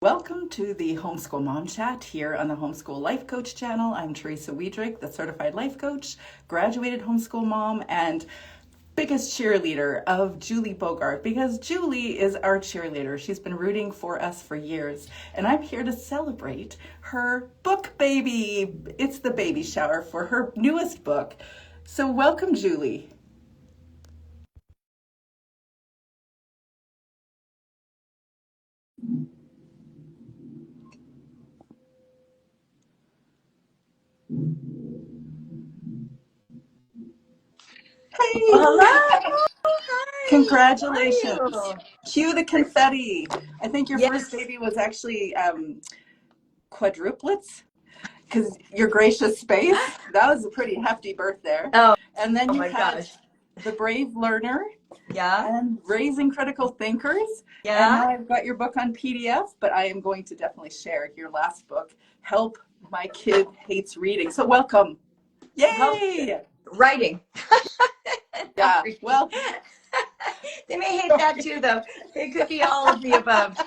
Welcome to the Homeschool Mom Chat here on the Homeschool Life Coach channel. I'm Teresa Wiedrich, the certified life coach, graduated homeschool mom, and biggest cheerleader of Julie Bogart, because Julie is our cheerleader. She's been rooting for us for years, and I'm here to celebrate her book baby. It's the baby shower for her newest book. So welcome, Julie. Hey, Hello. Hi. congratulations. How are you? Cue the confetti. I think your first Yes. baby was actually quadruplets, because your gracious space, that was a pretty hefty birth there. Oh, And then oh you my had gosh. The Brave Learner Yeah. and Raising Critical Thinkers. And Yeah. now I've got your book on PDF, but I am going to definitely share your last book, Help My Kid Hates Reading. So welcome. Help Yay! writing. Not Yeah, reading. well, They may hate that too, though. It could be all of the above.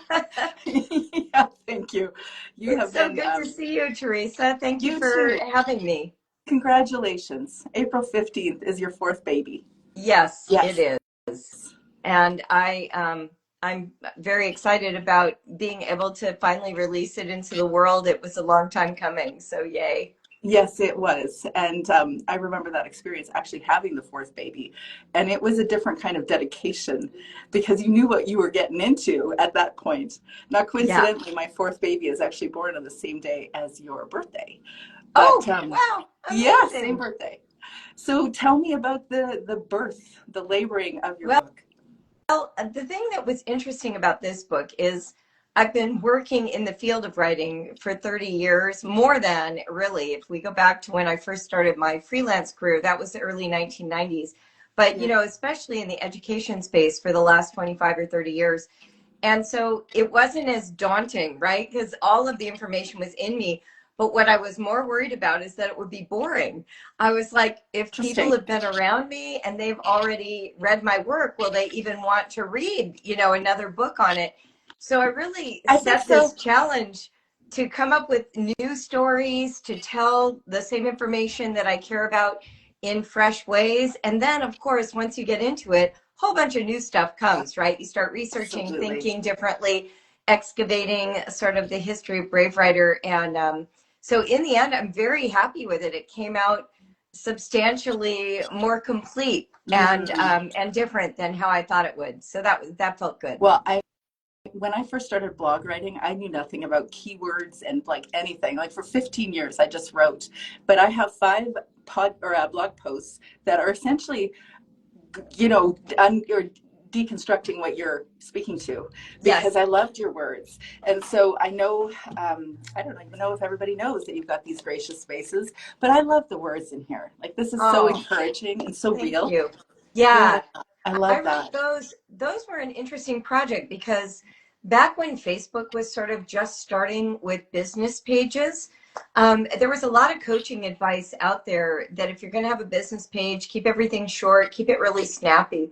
yeah, thank you. You It's have so been, good to see you, Teresa. Thank you you for too. having me. Congratulations. April 15th is your fourth baby. Yes, it Yes. is. And I'm very excited about being able to finally release it into the world. It was a long time coming, so yay. Yes, it was. And I remember that experience actually having the fourth baby. And it was a different kind of dedication because you knew what you were getting into at that point. Not Yeah. coincidentally, my fourth baby is actually born on the same day as your birthday. But Oh, wow. yeah, same Amazing. birthday. So tell me about the birth, the laboring of your Well, book. the thing that was interesting about this book is I've been working in the field of writing for 30 years, more than really. If we go back to when I first started my freelance career, that was the early 1990s. But, Yeah, especially in the education space for the last 25 or 30 years. And so it wasn't as daunting, right? Because all of the information was in me. But what I was more worried about is that it would be boring. I was like, if people interesting. have been around me and they've already read my work, will they even want to read, another book on it? So I really I think set this so. challenge to come up with new stories, to tell the same information that I care about in fresh ways. And then, of course, once you get into it, whole bunch of new stuff comes, right? You start researching, Absolutely. thinking differently, excavating sort of the history of Brave Writer. And so in the end, I'm very happy with it. It came out substantially more complete Mm. and different than how I thought it would. So that felt good. Well, when I first started blog writing, I knew nothing about keywords and like anything. Like for 15 years, I just wrote. But I have five blog posts that are essentially, or deconstructing what you're speaking to, because Yes. I loved your words. And so I know, I don't even know if everybody knows that you've got these gracious spaces, but I love the words in here. Like this is so Oh, encouraging and so thank real. you. Yeah, Yeah. I I love wrote that. those. Those were an interesting project because back when Facebook was sort of just starting with business pages, there was a lot of coaching advice out there that if you're going to have a business page, keep everything short, keep it really snappy.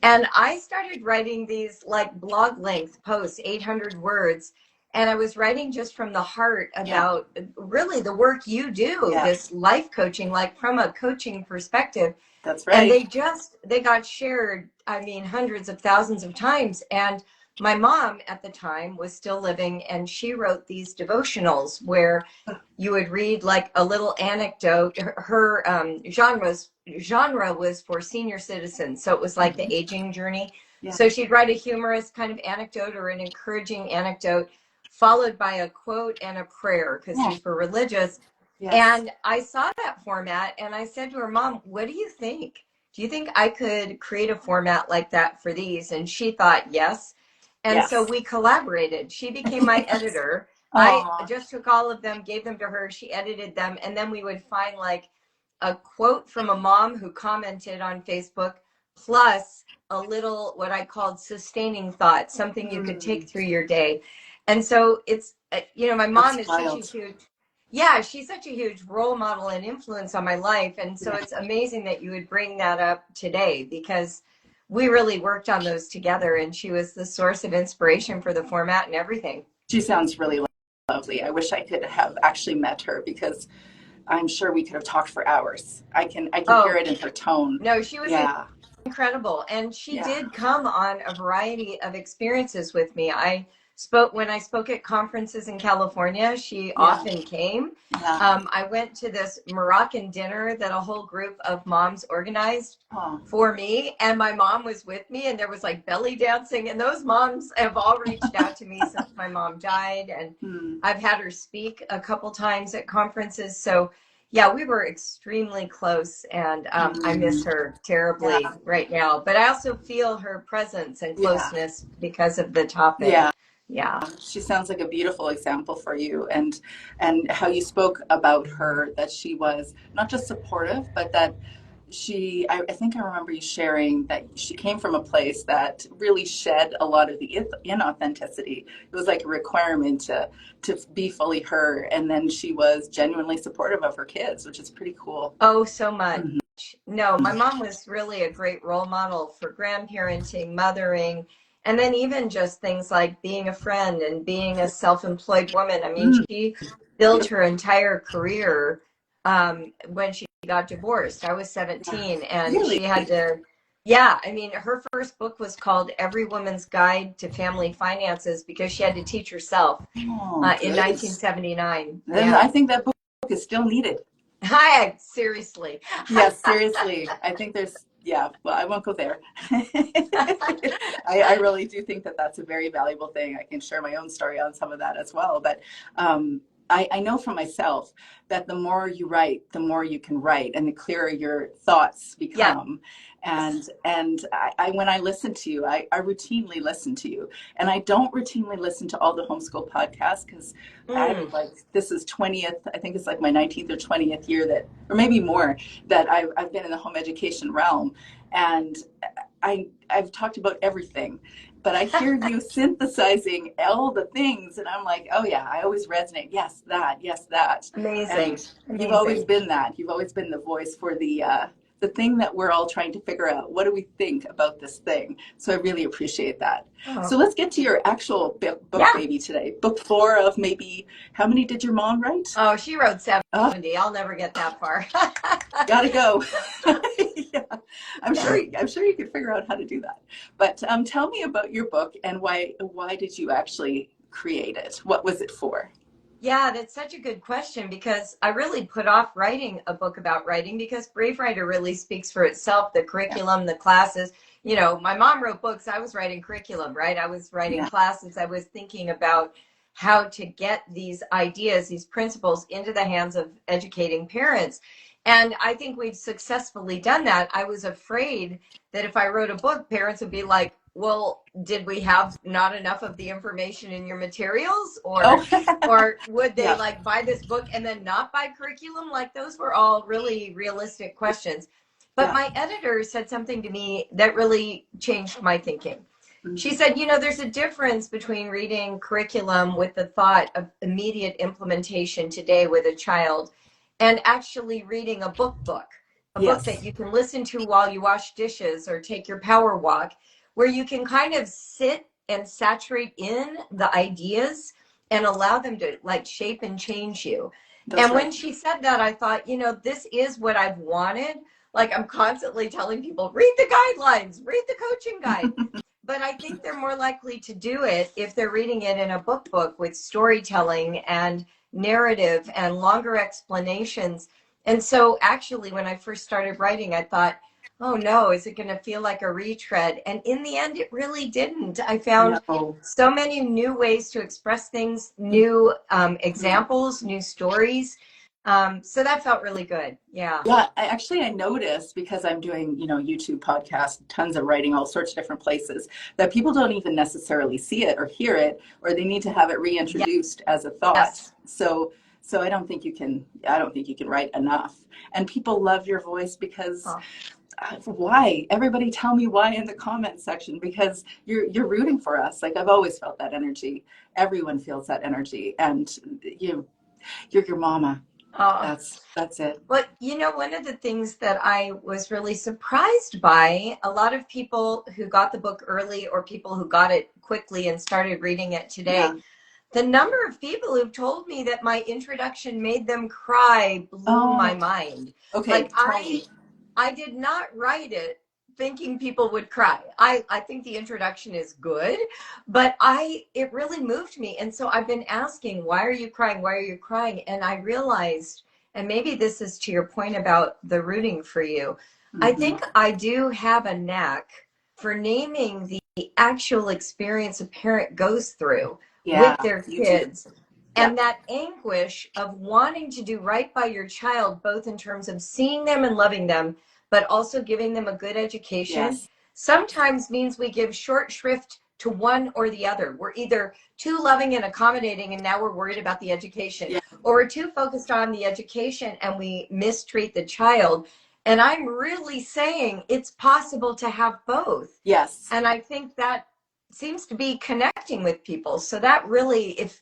And I started writing these like blog length posts, 800 words. And I was writing just from the heart Yeah, about really the work you do, yeah, this life coaching, like from a coaching perspective. that's And right. they got shared, I mean, hundreds of thousands of times. And my mom at the time was still living, and she wrote these devotionals where you would read like a little anecdote. Her genre was for senior citizens, so it was like the Mhm. aging journey. Yeah, So she'd write a humorous kind of anecdote or an encouraging anecdote, followed by a quote and a prayer because yeah, these were religious. yes, And I saw that format and I said to her, Mom, what do you think? Do you think I could create a format like that for these? And she thought, yes. And so yes. we collaborated. She became my editor. I Oh, just took all of them, gave them to her. She edited them. And then we would find like a quote from a mom who commented on Facebook, plus a little what I called sustaining thought, something you could take through your day. And so it's, my mom that's is such a wild. huge, yeah, she's such a huge role model and influence on my life. And so Yeah. it's amazing that you would bring that up today because we really worked on those together and she was the source of inspiration for the format and everything. She sounds really lovely. I wish I could have actually met her because I'm sure we could have talked for hours. I can hear Oh, it in her tone. no, she was Yeah. incredible. And she Yeah. did come on a variety of experiences with me. When I spoke at conferences in California, she Yeah. often came. Yeah. I went to this Moroccan dinner that a whole group of moms organized Oh. for me, and my mom was with me, and there was like belly dancing. And those moms have all reached out to me since my mom died, and Hmm. I've had her speak a couple times at conferences. So yeah, we were extremely close, and I miss Hmm. her Yeah. terribly right now. But I also feel her presence and Yeah. closeness because of the topic. Yeah. Yeah. She sounds like a beautiful example for you, and how you spoke about her, that she was not just supportive, but that I think I remember you sharing that she came from a place that really shed a lot of the inauthenticity. It was like a requirement to be fully her, and then she was genuinely supportive of her kids, which is pretty cool. Oh, so much. Mhm. No, my mom was really a great role model for grandparenting, mothering, and then even just things like being a friend and being a self-employed woman. I mean, Mm, she built beautiful. her entire career when she got divorced. I was Yeah. 17, and Really? she had to, yeah, I mean, her first book was called Every Woman's Guide to Family Finances because she had to teach herself Oh, in good. 1979. Then Yeah. I think that book is still needed. Hi, seriously. Yes, seriously. I think yeah, well, I won't go there. I really do think that that's a very valuable thing. I can share my own story on some of that as well. But I know for myself that the more you write, the more you can write, and the clearer your thoughts Yeah. become. And when I listen to you, I routinely listen to you, and I don't routinely listen to all the homeschool podcasts because I'm Mm. like, this is 20th. I think it's like my 19th or 20th year that, or maybe more, that I've been in the home education realm, and I've talked about everything, but I hear you synthesizing all the things, and I'm like, oh yeah, I always resonate. Yes, that. Yes, that. And Amazing. you've always Amazing. been that. You've always been the voice for the thing that we're all trying to figure out. What do we think about this thing? So I really appreciate that. Oh, So let's get to your actual book yeah. baby today. Book 4 of maybe, how many did your mom write? Oh, she wrote Oh, 70. I'll never get that far. gotta go. Yeah, I'm sure you could figure out how to do that. But tell me about your book and why did you actually create it? What was it for? Yeah, that's such a good question because I really put off writing a book about writing because Brave Writer really speaks for itself. The Yeah, curriculum, the classes. You know, my mom wrote books. I was writing curriculum, right? I was writing yeah, classes. I was thinking about how to get these ideas, these principles into the hands of educating parents. And I think we've successfully done that. I was afraid that if I wrote a book, parents would be like, well, did we have not enough of the information in your materials? oh, Or would they yeah, like buy this book and then not buy curriculum? Like those were all really realistic questions. But yeah, my editor said something to me that really changed my thinking. She mhm, said, you know, there's a difference between reading curriculum with the thought of immediate implementation today with a child and actually reading a book that yes, you can listen to while you wash dishes or take your power walk, where you can kind of sit and saturate in the ideas and allow them to like shape and change you. that's And right. when she said that, I thought, you know, this is what I've wanted. Like I'm constantly telling people, read the guidelines, read the coaching guide. But I think they're more likely to do it if they're reading it in a book with storytelling and narrative and longer explanations. And so actually, when I first started writing, I thought, oh no, is it going to feel like a retread? And in the end, it really didn't. I found No. so many new ways to express things, new examples, new stories. So that felt really good. Yeah. Yeah, I noticed because I'm doing, YouTube podcasts, tons of writing, all sorts of different places, that people don't even necessarily see it or hear it, or they need to have it reintroduced as a thought. Yes. So I don't think you can write enough. And people love your voice because Oh, why? Everybody tell me why in the comment section, because you're rooting for us. Like I've always felt that energy. Everyone feels that energy, and you're your mama. oh. That's it. But you know, one of the things that I was really surprised by, a lot of people who got the book early or people who got it quickly and started reading it today, Yeah. The number of people who've told me that my introduction made them cry blew my Oh, mind. okay. Like Tell me. I did not write it thinking people would cry. I think the introduction is good, but it really moved me. And so I've been asking, why are you crying? Why are you crying? And I realized, and maybe this is to your point about the rooting for you, I Hmm. think I do have a knack for naming the actual experience a parent goes through Yeah, with their you do. kids. Yeah. And that anguish of wanting to do right by your child, both in terms of seeing them and loving them, but also giving them a good education, Yes. sometimes means we give short shrift to one or the other. We're either too loving and accommodating, and now we're worried about the education, Yeah. or we're too focused on the education and we mistreat the child. And I'm really saying it's possible to have both. Yes. And I think that seems to be connecting with people. So that really, if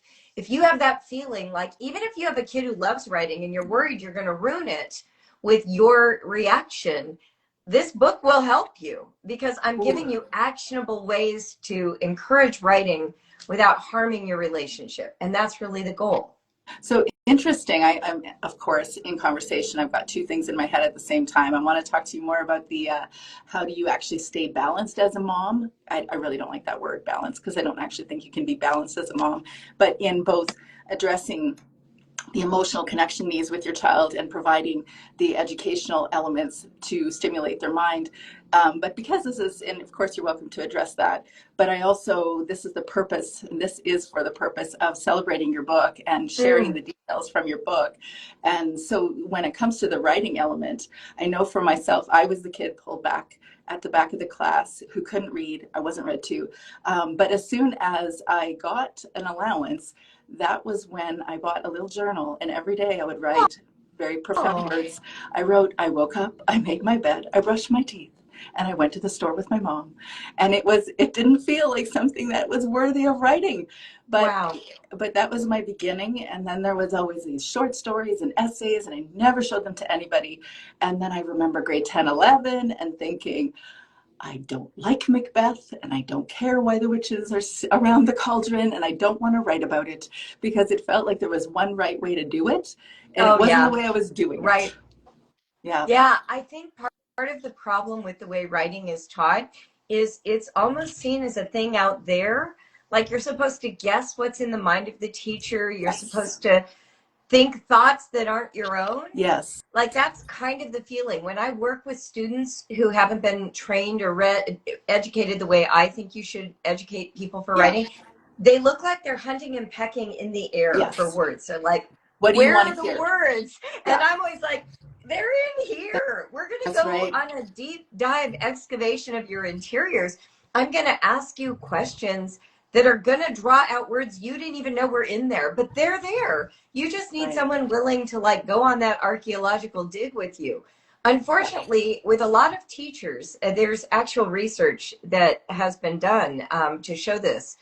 you have that feeling, like even if you have a kid who loves writing and you're worried you're going to ruin it with your reaction, this book will help you because I'm giving Ooh. you actionable ways to encourage writing without harming your relationship. And that's really the goal. So interesting. I'm, of course, in conversation. I've got two things in my head at the same time. I want to talk to you more about the how do you actually stay balanced as a mom? I really don't like that word balance because I don't actually think you can be balanced as a mom. But in both addressing the emotional connection needs with your child and providing the educational elements to stimulate their mind. But because this is, and of course you're welcome to address that, but I also, this is the purpose, and this is for the purpose of celebrating your book and sharing Mm. the details from your book. And so when it comes to the writing element, I know for myself, I was the kid pulled back at the back of the class who couldn't read. I wasn't read to. But as soon as I got an allowance, that was when I bought a little journal, and every day I would write very profound Oh, words. I wrote, I woke up, I made my bed, I brushed my teeth, and I went to the store with my mom. And it didn't feel like something that was worthy of writing, but wow. but that was my beginning. And then there was always these short stories and essays, and I never showed them to anybody. And then I remember grade 10, 11, and thinking, I don't like Macbeth, and I don't care why the witches are around the cauldron, and I don't want to write about it because it felt like there was one right way to do it, and it Oh, wasn't the yeah. way I was doing it. Right. Yeah. Yeah, I think part of the problem with the way writing is taught is it's almost seen as a thing out there. Like you're supposed to guess what's in the mind of the teacher. You're Yes. supposed to think thoughts that aren't your own. Yes. Like that's kind of the feeling when I work with students who haven't been trained or educated the way I think you should educate people for Yeah. writing. They look like they're hunting and pecking in the air for Yes. words. So like, What do you where want are to the hear? words? And Yeah. I'm always like, they're in here. We're going to That's go right. on a deep dive excavation of your interiors. I'm going to ask you questions that are going to draw out words you didn't even know were in there, but they're there. You just need Right. someone willing to like go on that archaeological dig with you. Unfortunately, with a lot of teachers, there's actual research that has been done to show this.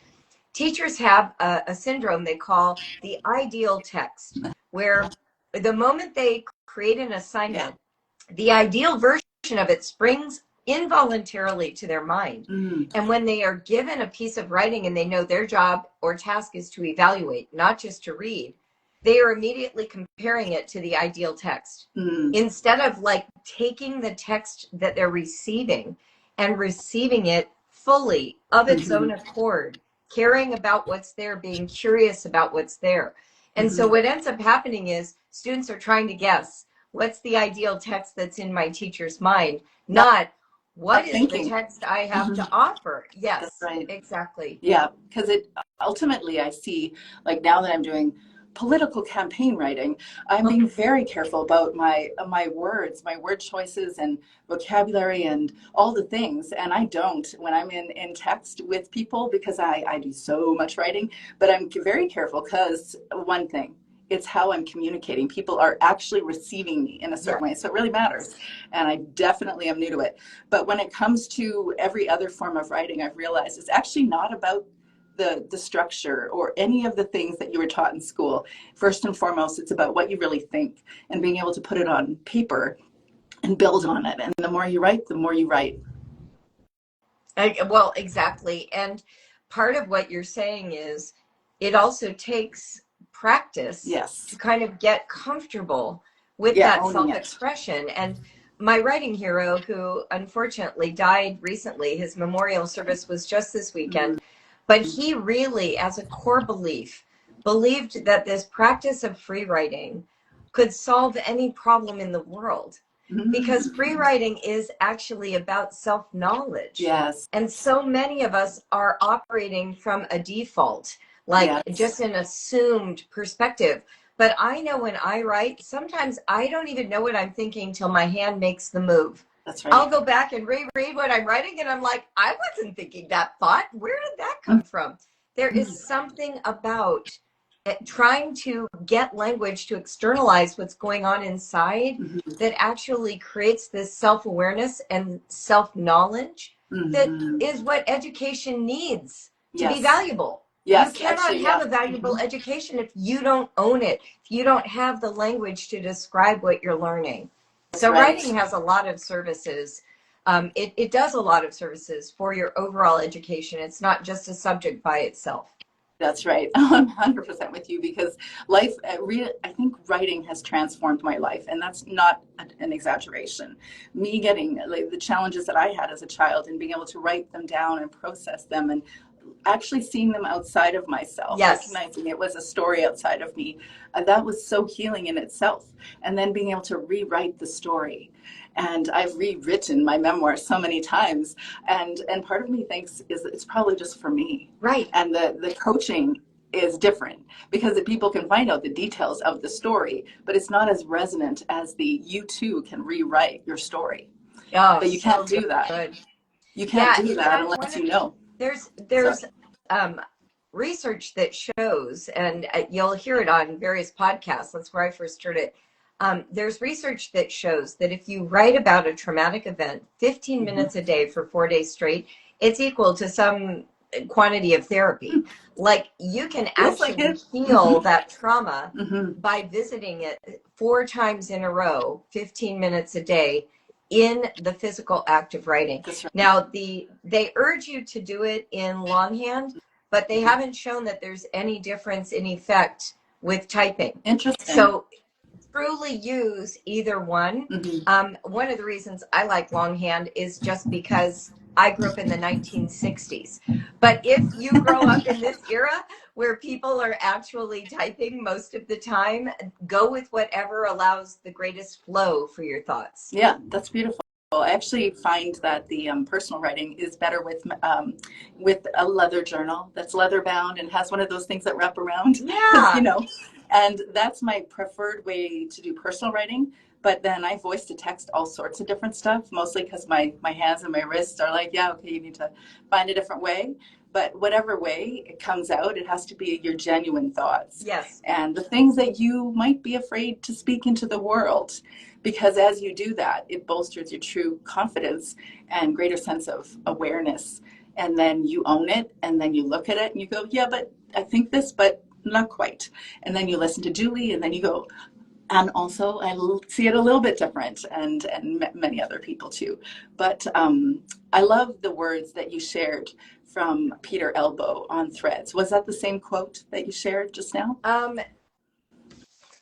Teachers have a syndrome they call the ideal text, where the moment they create an Yeah. assignment, the ideal version of it springs involuntarily to their mind. Mm. And when they are given a piece of writing and they know their job or task is to evaluate, not just to read, they are immediately comparing it to the ideal text. Mm. Instead of like taking the text that they're receiving and receiving it fully of its Mm-hmm. own accord, caring about what's there, being curious about what's there. And so Mm-hmm. what ends up happening is students are trying to guess what's the ideal text that's in my teacher's mind, Not, not what not is the thinking. text I have Mm-hmm. to offer. That's Yes, right. exactly. Yeah, because it ultimately I see, like now that I'm doing political campaign writing, I'm being very careful about my words, my word choices and vocabulary and all the things. And I don't when I'm in text with people because I do so much writing, but I'm very careful because one thing, it's how I'm communicating. People are actually receiving me in a Yes. certain way. So it really matters. And I definitely am new to it. But when it comes to every other form of writing, I've realized it's actually not about the structure or any of the things that you were taught in school. First and foremost, it's about what you really think and being able to put it on paper and build on it. And the more you write, the more you write. Well, exactly. And part of what you're saying is it also takes practice Yes. to kind of get comfortable with Yeah, that owning it. self-expression. And my writing hero, who unfortunately died recently, his memorial service was just this weekend, but he really, as a core belief, believed that this practice of free writing could solve any problem in the world, because free writing is actually about self-knowledge. Yes. And so many of us are operating from a default, like Yes. just an assumed perspective. But I know when I write, sometimes I don't even know what I'm thinking till my hand makes the move. That's right. I'll go back and reread what I'm writing, and I'm like, I wasn't thinking that thought. Where did that come from? There is something about trying to get language to externalize what's going on inside that actually creates this self-awareness and self-knowledge that is what education needs to be valuable. Yes, You cannot actually, have a valuable education if you don't own it, if you don't have the language to describe what you're learning. So writing has a lot of services. It does a lot of services for your overall education. It's not just a subject by itself. That's right. I'm 100% with you, because life, I think writing has transformed my life, and that's not an exaggeration. Me getting like the challenges that I had as a child and being able to write them down and process them and actually seeing them outside of myself, recognizing it was a story outside of me, that was so healing in itself. And then being able to rewrite the story. And I've rewritten my memoir so many times, and part of me thinks is it's probably just for me. Right. And the coaching is different, because the people can find out the details of the story, but it's not as resonant as the you too can rewrite your story. Oh, but you can't do that. Good. You can't do that unless you know. There's research that shows, and you'll hear it on various podcasts. That's where I first heard it. There's research that shows that if you write about a traumatic event 15 minutes a day for 4 days straight, it's equal to some quantity of therapy. Like, you can actually heal that trauma by visiting it 4 times in a row, 15 minutes a day, in the physical act of writing. Now, they urge you to do it in longhand, but they haven't shown that there's any difference in effect with typing. Interesting. So truly use either one. One of the reasons I like longhand is just because I grew up in the 1960s. But if you grow up in this era where people are actually typing most of the time, go with whatever allows the greatest flow for your thoughts. Yeah, that's beautiful. I actually find that the personal writing is better with a leather journal that's leather bound and has one of those things that wrap around. Yeah. You know, and that's my preferred way to do personal writing. But then I voice to text all sorts of different stuff, mostly because my hands and my wrists are like, yeah, okay, you need to find a different way. But whatever way it comes out, it has to be your genuine thoughts. Yes. And the things that you might be afraid to speak into the world. Because as you do that, it bolsters your true confidence and greater sense of awareness. And then you own it, and then you look at it and you go, yeah, but I think this, but not quite. And then you listen to Julie, and then you go, and also I see it a little bit different, and many other people too. But I love the words that you shared from Peter Elbow on Threads. Was that the same quote that you shared just now?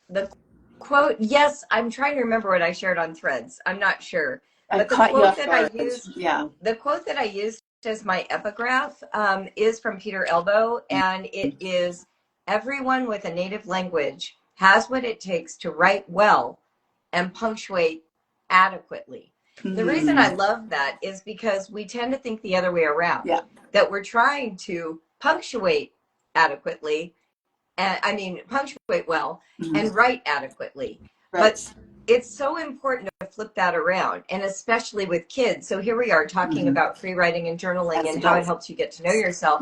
The quote, yes, I'm trying to remember what I shared on Threads. I'm not sure. But the quote that I used, the quote that I used as my epigraph is from Peter Elbow, and it is, everyone with a native language has what it takes to write well and punctuate adequately. The reason I love that is because we tend to think the other way around, that we're trying to punctuate adequately, punctuate well and write adequately. But it's so important to flip that around, and especially with kids. So here we are talking about free writing and journaling and how it helps you get to know yourself.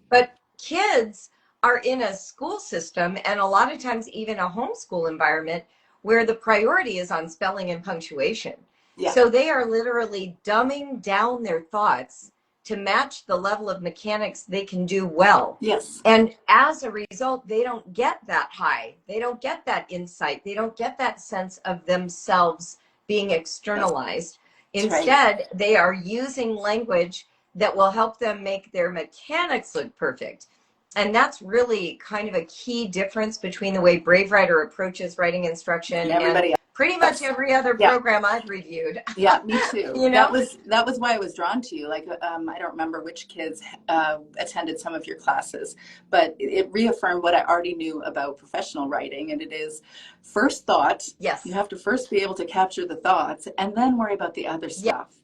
But kids are in a school system, and a lot of times even a homeschool environment, where the priority is on spelling and punctuation. So they are literally dumbing down their thoughts to match the level of mechanics they can do well. And as a result, they don't get that high. They don't get that insight. They don't get that sense of themselves being externalized. Instead, they are using language that will help them make their mechanics look perfect. And that's really kind of a key difference between the way Brave Writer approaches writing instruction And and everybody pretty much else. every other Yeah. program I've reviewed. Yeah, me too. You know? That was why I was drawn to you. Like, I don't remember which kids attended some of your classes, but it reaffirmed what I already knew about professional writing, and it is first thought. You Yes. have to first be able to capture the thoughts, and then worry about the other stuff.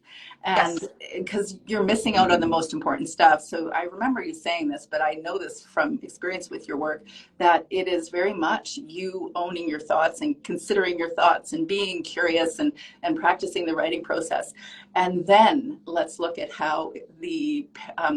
And Yes. because you're missing out on the most important stuff. So I remember you saying this, but I know this from experience with your work, that it is very much you owning your thoughts and considering your thoughts and being curious and practicing the writing process. And then let's look at how the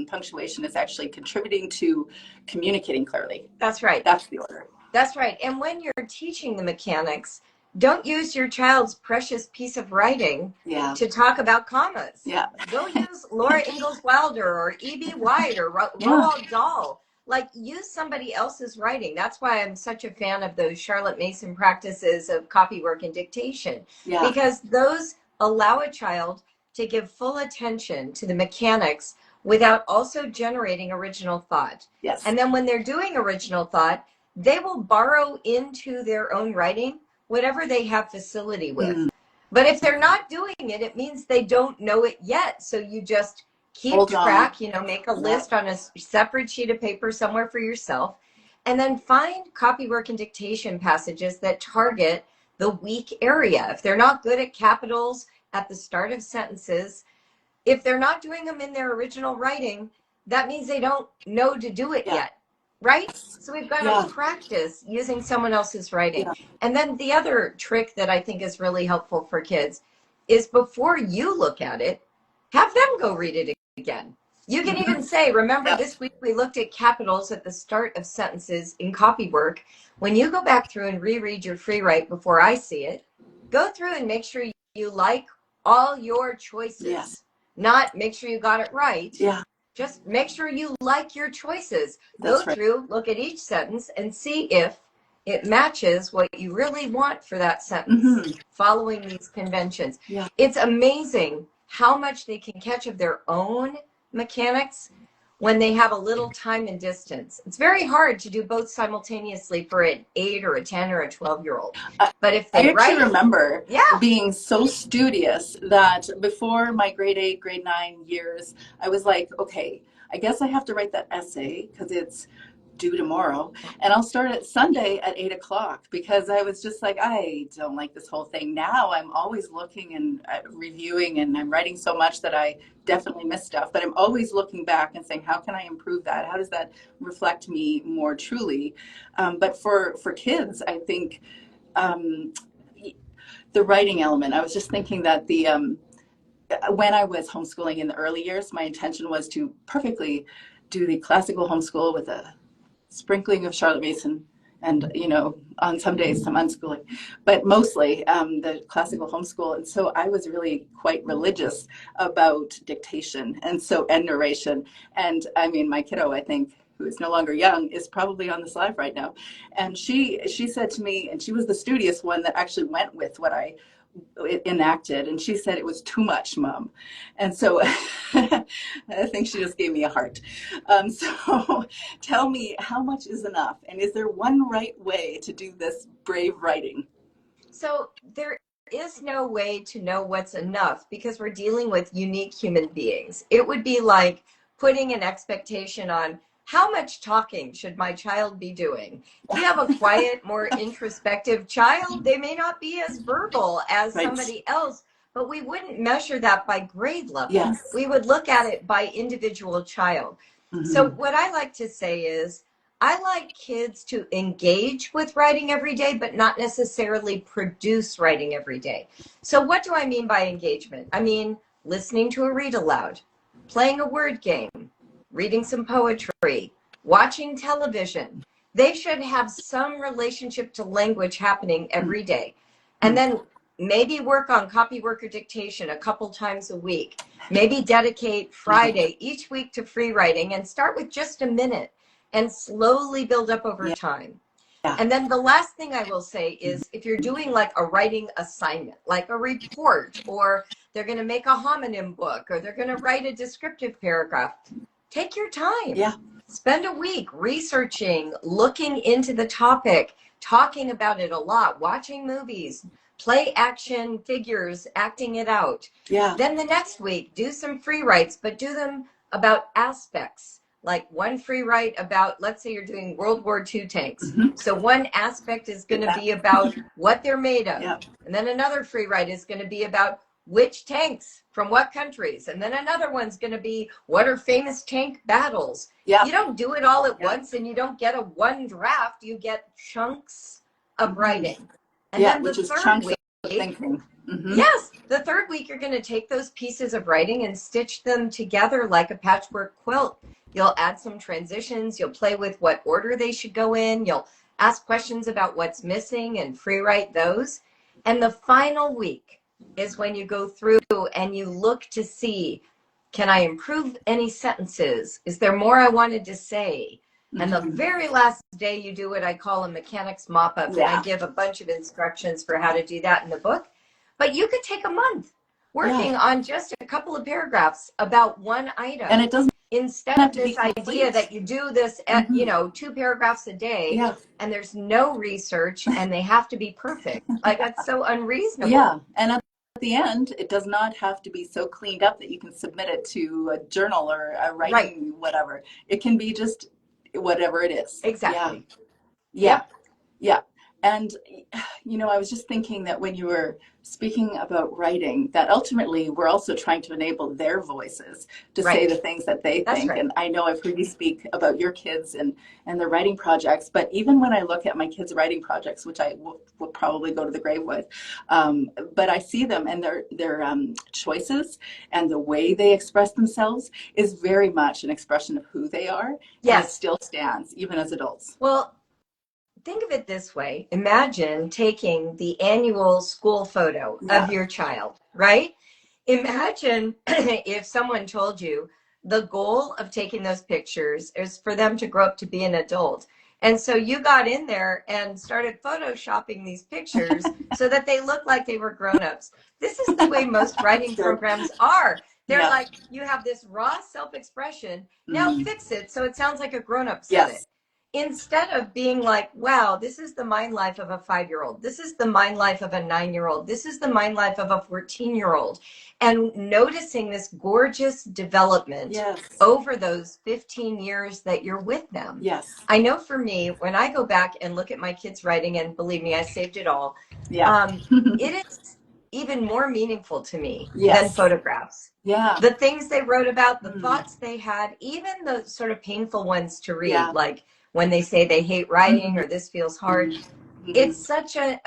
punctuation is actually contributing to communicating clearly. That's right. That's the order. That's right. And when you're teaching the mechanics, don't use your child's precious piece of writing to talk about commas. Yeah. Go use Laura Ingalls Wilder or E.B. White or Yeah. Roald Dahl. Like, use somebody else's writing. That's why I'm such a fan of those Charlotte Mason practices of copywork and dictation, Yeah. because those allow a child to give full attention to the mechanics without also generating original thought. Yes. And then when they're doing original thought, they will borrow into their own writing whatever they have facility with. But if they're not doing it, it means they don't know it yet. So you just keep Hold track, on. make a list on a separate sheet of paper somewhere for yourself, and then find copywork and dictation passages that target the weak area. If they're not good at capitals at the start of sentences, if they're not doing them in their original writing, that means they don't know to do it yet. Right? So we've got to practice using someone else's writing. Yeah. And then the other trick that I think is really helpful for kids is, before you look at it, have them go read it again. You can even say, remember this week we looked at capitals at the start of sentences in copywork. When you go back through and reread your free write before I see it, go through and make sure you like all your choices. Yes. Not make sure you got it right. Yeah. Just make sure you like your choices. That's Go through, look at each sentence, and see if it matches what you really want for that sentence, following these conventions. Yeah. It's amazing how much they can catch of their own mechanics when they have a little time and distance. It's very hard to do both simultaneously for an 8 or a 10 or a 12-year-old. But if they I actually remember being so studious that before my grade 8, grade 9 years, I was like, okay, I guess I have to write that essay because it's due tomorrow, and I'll start it Sunday at 8 o'clock, because I was just like, I don't like this whole thing. Now I'm always looking and reviewing, and I'm writing so much that I definitely miss stuff, but I'm always looking back and saying, how can I improve that? How does that reflect me more truly? But for kids, I think the writing element, I was just thinking that when I was homeschooling in the early years, my intention was to perfectly do the classical homeschool with a sprinkling of Charlotte Mason, and on some days some unschooling, but mostly the classical homeschool. And so I was really quite religious about dictation and narration. And I mean, my kiddo, I think, who is no longer young, is probably on this live right now, and she said to me, and she was the studious one that actually went with what I enacted, and she said, it was too much, Mom. And so I think she just gave me a heart. So tell me, how much is enough, and is there one right way to do this brave writing? So there is no way to know what's enough, because we're dealing with unique human beings. It would be like putting an expectation on, how much talking should my child be doing? If you have a quiet, more introspective child, they may not be as verbal as somebody else, but we wouldn't measure that by grade level. Yes. We would look at it by individual child. So what I like to say is, I like kids to engage with writing every day, but not necessarily produce writing every day. So what do I mean by engagement? I mean listening to a read aloud, playing a word game, reading some poetry, watching television. They should have some relationship to language happening every day. And then maybe work on copywork or dictation a couple times a week. Maybe dedicate Friday each week to free writing, and start with just a minute and slowly build up over time. And then the last thing I will say is, if you're doing like a writing assignment, like a report, or they're going to make a homonym book, or they're going to write a descriptive paragraph, take your time. Spend a week researching, looking into the topic, talking about it a lot, watching movies, play action figures, acting it out. Yeah. Then the next week, do some free writes, but do them about aspects. Like one free write about, let's say you're doing World War II tanks. Mm-hmm. So one aspect is going to be about what they're made of. Yeah. And then another free write is going to be about which tanks from what countries. And then another one's going to be what are famous tank battles. Yeah. You don't do it all at once, and you don't get a one draft. You get chunks of writing. And then which the is third chunks week, of thinking. Mm-hmm. yes, the third week you're going to take those pieces of writing and stitch them together like a patchwork quilt. You'll add some transitions. You'll play with what order they should go in. You'll ask questions about what's missing and free write those. And the final week is when you go through and you look to see, can I improve any sentences? Is there more I wanted to say? And the very last day you do what I call a mechanics mop-up, and I give a bunch of instructions for how to do that in the book. But you could take a month working on just a couple of paragraphs about one item. And it doesn't instead of this idea that you do this at, 2 paragraphs a day, and there's no research and they have to be perfect. Like, that's so unreasonable. Yeah. And at the end, it does not have to be so cleaned up that you can submit it to a journal or a writing, whatever. It can be just whatever it is. Exactly. Yeah. And, I was just thinking that when you were speaking about writing, that ultimately we're also trying to enable their voices to say the things that they think. And I know I've heard you speak about your kids and their writing projects, but even when I look at my kids' writing projects, which I will probably go to the grave with, but I see them and their choices and the way they express themselves is very much an expression of who they are. Yes. And it still stands, even as adults. Well, think of it this way. Imagine taking the annual school photo of your child, right? Imagine if someone told you the goal of taking those pictures is for them to grow up to be an adult. And so you got in there and started photoshopping these pictures so that they look like they were grown-ups. This is the way most writing programs are. They're like, you have this raw self-expression. Now fix it so it sounds like a grown-up said it. Instead of being like, wow, this is the mind life of a 5-year-old. This is the mind life of a 9-year-old. This is the mind life of a 14-year-old. And noticing this gorgeous development over those 15 years that you're with them. I know for me, when I go back and look at my kids' writing, and believe me, I saved it all. It is even more meaningful to me than photographs. The things they wrote about, the thoughts they had, even the sort of painful ones to read, like when they say they hate writing or this feels hard. It's such a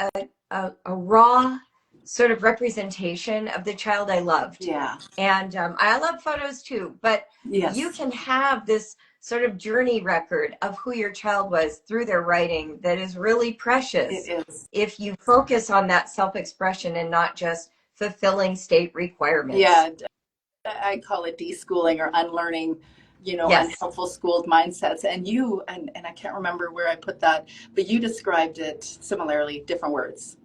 raw sort of representation of the child I loved. And I love photos too, but you can have this sort of journey record of who your child was through their writing that is really precious. It is. If you focus on that self-expression and not just fulfilling state requirements. I call it deschooling or unlearning, unhelpful schooled mindsets. And you, and I can't remember where I put that, but you described it similarly, different words,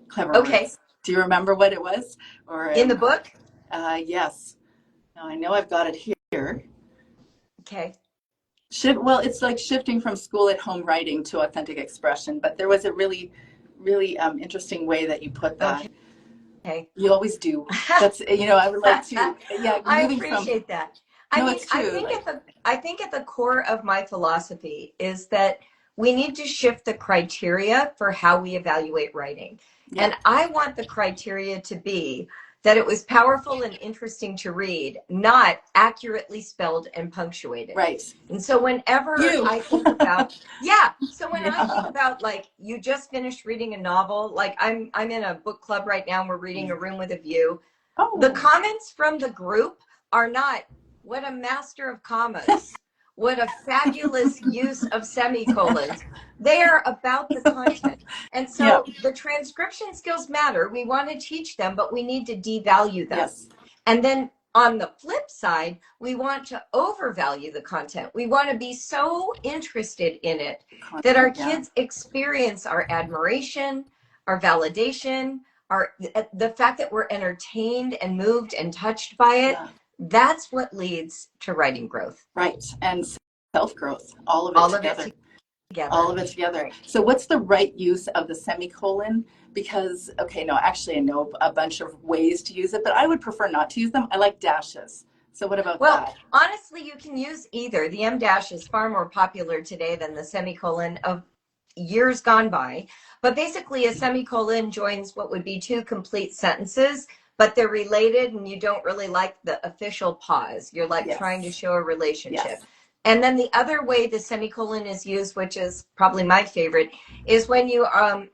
clever words. Do you remember what it was? Or in the book? Yes. Now I know I've got it here. Okay. Well, it's like shifting from school at home writing to authentic expression, but there was a really, really interesting way that you put that. Okay. You always do. That's, I would like to, I appreciate that. I think at the core of my philosophy is that we need to shift the criteria for how we evaluate writing. And I want the criteria to be that it was powerful and interesting to read, not accurately spelled and punctuated. And so whenever I think about, I think about, like, you just finished reading a novel, like I'm in a book club right now and we're reading A Room with a View. The comments from the group are not, what a master of commas, what a fabulous use of semicolons. They are about the content. And so the transcription skills matter. We want to teach them, but we need to devalue them. And then on the flip side, we want to overvalue the content. We want to be so interested in it that our kids experience our admiration, our validation, the fact that we're entertained and moved and touched by it. That's what leads to writing growth. And self-growth, all of it All of it together. All together. of it together. Right. So what's the right use of the semicolon? Because, okay, no, actually I know a bunch of ways to use it, but I would prefer not to use them. I like dashes. So what about Well, that? honestly, you can use either. The em dash is far more popular today than the semicolon of years gone by. But basically, a semicolon joins what would be two complete sentences, but they're related, and you don't really like the official pause. You're like trying to Yes. show a relationship. Yes. And then the other way the semicolon is used, which is probably my favorite, is when you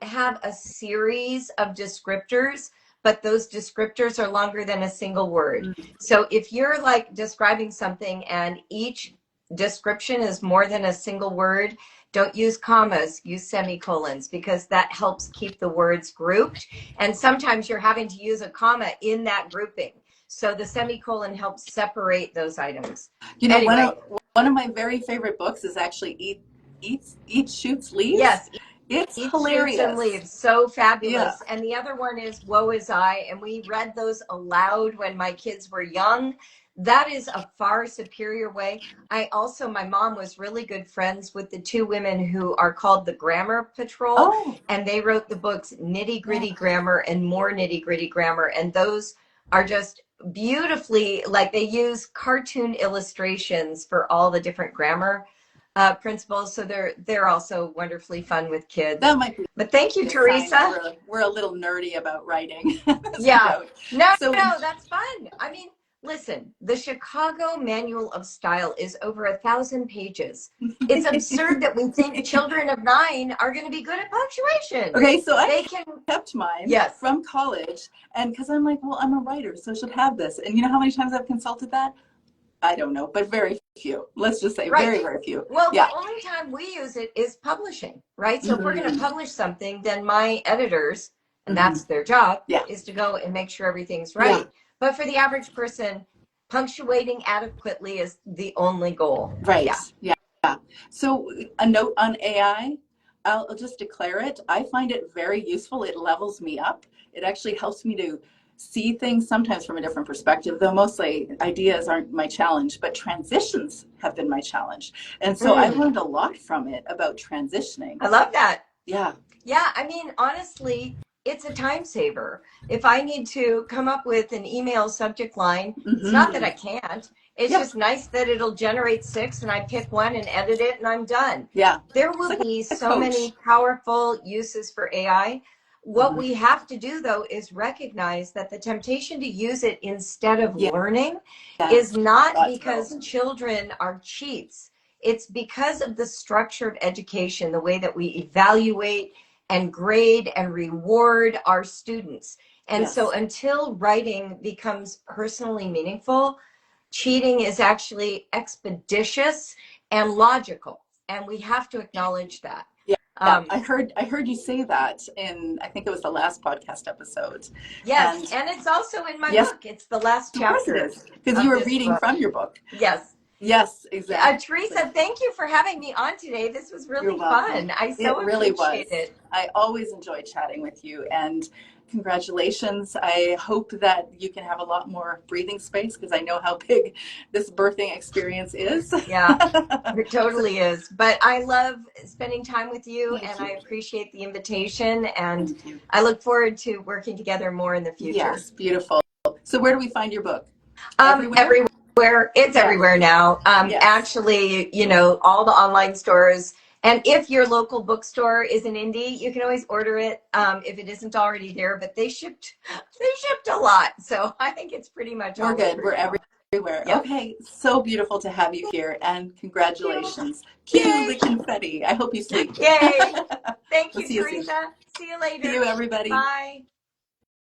have a series of descriptors, but those descriptors are longer than a single word. Mm. So if you're like describing something and each description is more than a single word, don't use commas, use semicolons, because that helps keep the words grouped. And sometimes you're having to use a comma in that grouping. So the semicolon helps separate those items. You know, Anyway, one of my very favorite books is actually Eat Shoots Leaves. yes, It's Eat Shoots and hilarious. Leaves, so Yeah. fabulous. And the other one is Woe Is I, and we read those aloud when my kids were young. That is a far superior way. My mom was really good friends with the two women who are called the Grammar Patrol, Oh, and they wrote the books Nitty yeah. Gritty Grammar and More Nitty Gritty Grammar. And those are just beautifully, like they use cartoon illustrations for all the different grammar principles. So they're also wonderfully fun with kids. That might be But thank you, a sign that Teresa. we're a little nerdy about writing as we Yeah. go. No, So no, that's fun. I mean, listen, the Chicago Manual of Style is over 1,000 pages. It's absurd that we think children of 9 are going to be good at punctuation. okay, so I They can, kept mine yes, from college, and because I'm like, well, I'm a writer, so I should have this. And you know how many times I've consulted that? I don't know, but very few. Let's just say right. very, very few. Well, the Yeah. only time we use it is publishing, right? So if we're going to Mm-hmm. publish something, then my editors, and Mm-hmm. that's their job, Yeah. is to go and make sure everything's Yeah. right. But for the average person, punctuating adequately is the only goal. Right. Yeah. Yeah. Yeah. So a note on AI, I'll just declare it. I find it very useful. It levels me up. It actually helps me to see things sometimes from a different perspective, though mostly ideas aren't my challenge, but transitions have been my challenge. And so I've learned a lot from it about transitioning. I love that. Yeah. Yeah, I mean, honestly, it's a time saver. If I need to come up with an email subject line, it's not that Mm-hmm. I can't. It's Yeah. just nice that it'll generate 6 and I pick one and edit it and I'm done. Yeah. There It's will like be a so coach. many powerful uses for AI. What Mm-hmm. we have to do, though, is recognize that the temptation to use it instead of Yeah. learning Yeah. is not Thought because so. children are cheats. It's because of the structure of education, the way that we evaluate and grade and reward our students. And so Yes. until writing becomes personally meaningful, cheating is actually expeditious and logical. And we have to acknowledge that. Yeah. Yeah. Um, I heard you say that in, I think it was the last podcast episode. yes, And and it's also in my yes, book. It's the last of course it chapter is, because you of were this reading book. from your book. Yes. Yes, exactly. Teresa, thank you for having me on today. This was You're really welcome. fun. I It so really appreciate was. it. I always enjoy chatting with you, and congratulations. I hope that you can have a lot more breathing space because I know how big this birthing experience is. Yeah, it So, totally is. But I love spending time with you thank and I you. appreciate the invitation and Thank you. I look forward to working together more in the future. Yes, beautiful. So where do we find your book? Everywhere? Everywhere. It's Yeah. everywhere now. Yes. Actually, all the online stores. And if your local bookstore is an indie, you can always order it if it isn't already there. But they shipped a lot, so I think it's pretty much We're all good. over We're now. everywhere. Yeah. Okay, so beautiful to have you here, and Thank you. congratulations. Cue Yay. the confetti. I hope you sleep. Yay. Thank We'll you, see you soon. Teresa. See you See you, later. everybody. Bye.